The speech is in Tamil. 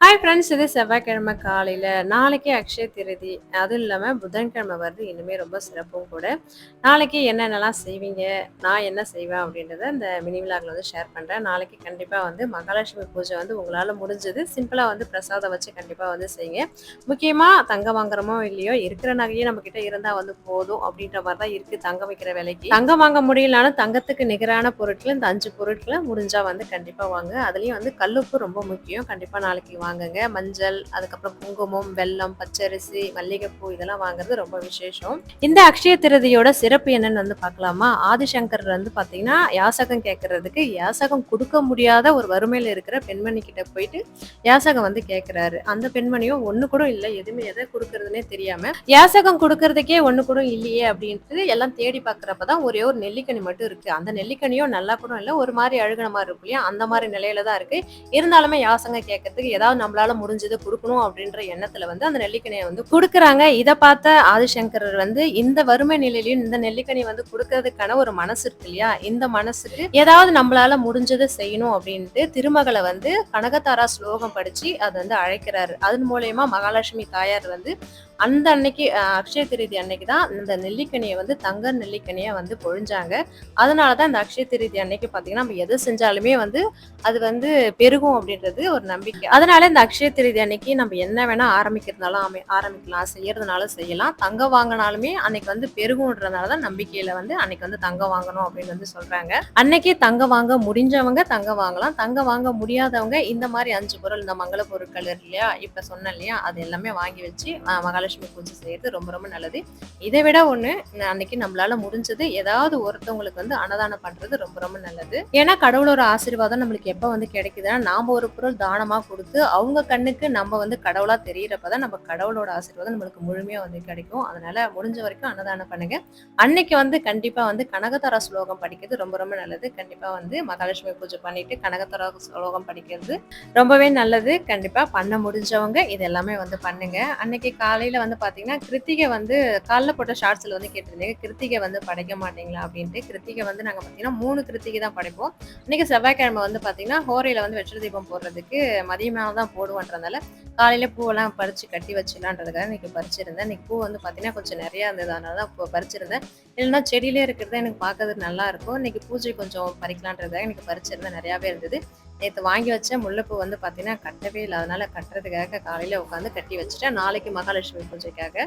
ஹாய் ஃப்ரெண்ட்ஸ், இது செவ்வாய்க்கிழமை காலையில். நாளைக்கு அக்ஷய திருதி, அதுவும் இல்லாமல் புதன்கிழமை வருது. இன்னுமே ரொம்ப சிறப்பும் கூட. நாளைக்கு என்னென்னலாம் செய்வீங்க, நான் என்ன செய்வேன் அப்படின்றத இந்த மினி விலாகில் வந்து ஷேர் பண்ணுறேன். நாளைக்கு கண்டிப்பாக வந்து மகாலட்சுமி பூஜை வந்து உங்களால் முடிஞ்சது சிம்பிளாக வந்து பிரசாதம் வச்சு கண்டிப்பாக வந்து செய்யுங்க. முக்கியமாக தங்கம் வாங்குறமோ இல்லையோ, இருக்கிற நகையே நம்மக்கிட்ட இருந்தால் வந்து போதும் அப்படின்ற மாதிரி தான் இருக்குது தங்கம் வைக்கிற விலைக்கு. தங்கம் வாங்க முடியலனாலும் தங்கத்துக்கு நிகரான பொருட்கள் இந்த 5 பொருட்களை முடிஞ்சால் வந்து கண்டிப்பாக வாங்க. அதுலேயும் வந்து கல்லுப்பு ரொம்ப முக்கியம். கண்டிப்பாக நாளைக்கு வாங்குங்க. மஞ்சள், அதுக்கப்புறம் குங்குமம், வெல்லம், பச்சரிசி, மல்லிகைப்பூ இதெல்லாம் வாங்குறது ரொம்ப விசேஷம். இந்த அக்ஷய திருதியோட சிறப்பு என்னன்னு வந்து பார்க்கலாமா? ஆதிசங்கர் வந்து பார்த்தீங்கன்னா யாசகம் கேட்கறதுக்கு யாசகம் கொடுக்க முடியாத ஒரு வறுமையில இருக்கிற பெண்மணி கிட்ட போயிட்டு யாசகம் வந்து கேட்கிறாரு. அந்த பெண்மணியும் ஒண்ணு கூட இல்லை, எதுவுமே எதை கொடுக்கறதுனே தெரியாம யாசகம் கொடுக்கறதுக்கே ஒண்ணு கூட இல்லையே அப்படின்ட்டு எல்லாம் தேடி பார்க்கறப்பதான் ஒரே ஒரு நெல்லிக்கனி மட்டும் இருக்கு. அந்த நெல்லிக்கனியும் நல்லா கூட இல்லை, ஒரு மாதிரி அழுகின மாதிரி இருக்கும் இல்லையா, அந்த மாதிரி நிலையில தான் இருக்கு. இருந்தாலுமே யாசகம் கேட்கறதுக்கு ஏதாவது நம்மளால முடிஞ்சது கொடுக்கணும் அப்படின்ற எண்ணத்துல வந்து அந்த நெல்லிக்கனியை வந்து கொடுக்குறாங்க. இதை பார்த்த ஆதிசங்கரர் வந்து இந்த வறுமை நிலையிலையும் இந்த நெல்லிக்கனி வந்து கொடுக்கறதுக்கான ஒரு மனசு இருக்கு இல்லையா, இந்த மனசுக்கு ஏதாவது நம்மளால முடிஞ்சதை செய்யணும் அப்படின்ட்டு திருமகளை வந்து கனகதாரா ஸ்லோகம் படிச்சு அதை வந்து அழைக்கிறாரு. அதன் மூலயமா மகாலட்சுமி தாயார் வந்து அந்த அன்னைக்கு அக்ஷய திருதி அன்னைக்கு தான் இந்த நெல்லிக்கனியை வந்து தங்க நெல்லிக்கனியை வந்து பொழிஞ்சாங்க. அதனாலதான் இந்த அக்ஷய திருதி அன்னைக்கு பாத்தீங்கன்னா நம்ம எது செஞ்சாலுமே வந்து அது வந்து பெருகும் அப்படின்றது ஒரு நம்பிக்கை. அதனால இந்த அக்ஷய திருதி அன்னைக்கு நம்ம என்ன வேணா ஆரம்பிக்கிறதுனாலும் ஆரம்பிக்கலாம், செய்யறதுனாலும் செய்யலாம். தங்கம் வாங்கினாலுமே அன்னைக்கு வந்து பெருகும்ன்றதுனாலதான் நம்பிக்கையில வந்து அன்னைக்கு வந்து தங்கம் வாங்கணும் அப்படின்னு வந்து சொல்றாங்க. அன்னைக்கு தங்கம் வாங்க முடிஞ்சவங்க தங்கம் வாங்கலாம், தங்கம் வாங்க முடியாதவங்க இந்த மாதிரி 5 பொருள், இந்த மங்கள பொருட்கள் இல்லையா இப்ப சொன்னேன் இல்லையா, அது எல்லாமே வாங்கி வச்சு மகாலட்சுமி பூஜை செய்யறது ரொம்ப ரொம்ப நல்லது. இதை விட ஒண்ணு, அன்னைக்கு நம்மளால முடிஞ்சது ஏதாவது ஒருத்தவங்களுக்கு வந்து அன்னதானம் பண்றது ரொம்ப ரொம்ப நல்லது. ஏன்னா கடவுளோட ஆசீர்வாதம் நம்மளுக்கு எப்ப வந்து கிடைக்குதுன்னா நாம ஒரு பொருள் தானமா கொடுத்து அவங்க கண்ணுக்கு நம்ம வந்து கடவுளா தெரியறப்பதான் நம்ம கடவுளோட ஆசீர்வாதம் நம்மளுக்கு முழுமையா வந்து கிடைக்கும். அதனால முடிஞ்ச வரைக்கும் அன்னதானம் பண்ணுங்க. அன்னைக்கு வந்து கண்டிப்பா வந்து கனகதாரா ஸ்லோகம் படிக்கிறது ரொம்ப ரொம்ப நல்லது. கண்டிப்பா வந்து மகாலட்சுமி பூஜை பண்ணிட்டு கனகதாரா ஸ்லோகம் படிக்கிறது ரொம்பவே நல்லது. கண்டிப்பா பண்ண முடிஞ்சவங்க இது எல்லாமே வந்து பண்ணுங்க. அன்னைக்கு காலையில வந்து பாத்தீங்கன்னா கிருத்திகை வந்து காலைல போட்ட ஷார்ட்ஸ்ல வந்து கேட்டிருந்தீங்க, கிருத்திகை வந்து படைக்க மாட்டீங்களா அப்படின்ட்டு. கிருத்திகை வந்து நாங்க பாத்தீங்கன்னா 3 கிருத்திகை தான் படைப்போம். இன்னைக்கு செவ்வாய்க்கிழமை வந்து பாத்தீங்கன்னா ஹோரையில வந்து வெற்றி தீபம் போடுறதுக்கு மதியமாக தான் போடுவோன்றதுனால காலையில பூவெல்லாம் பறிச்சு கட்டி வச்சிடலான்றதுக்காக இன்னைக்கு பறிச்சிருந்தேன். இன்னைக்கு பூ வந்து பாத்தீங்கன்னா கொஞ்சம் நிறைய இருந்தது, அதனால தான் இப்போ பறிச்சிருந்தேன். இல்லைன்னா செடியிலே இருக்கிறது எனக்கு பார்க்கறதுக்கு நல்லா இருக்கும். இன்னைக்கு பூஜை கொஞ்சம் பறிக்கலான்றதுக்காக இன்னைக்கு பறிச்சிருந்தேன், நிறையாவே இருந்தது. நேற்று வாங்கி வச்ச முல்லைப்பூ வந்து பார்த்தீங்கன்னா கட்டவே இல்லை, அதனால கட்டுறதுக்காக காலையில் உட்காந்து கட்டி வச்சுட்டேன் நாளைக்கு மகாலட்சுமி பூஜைக்காக.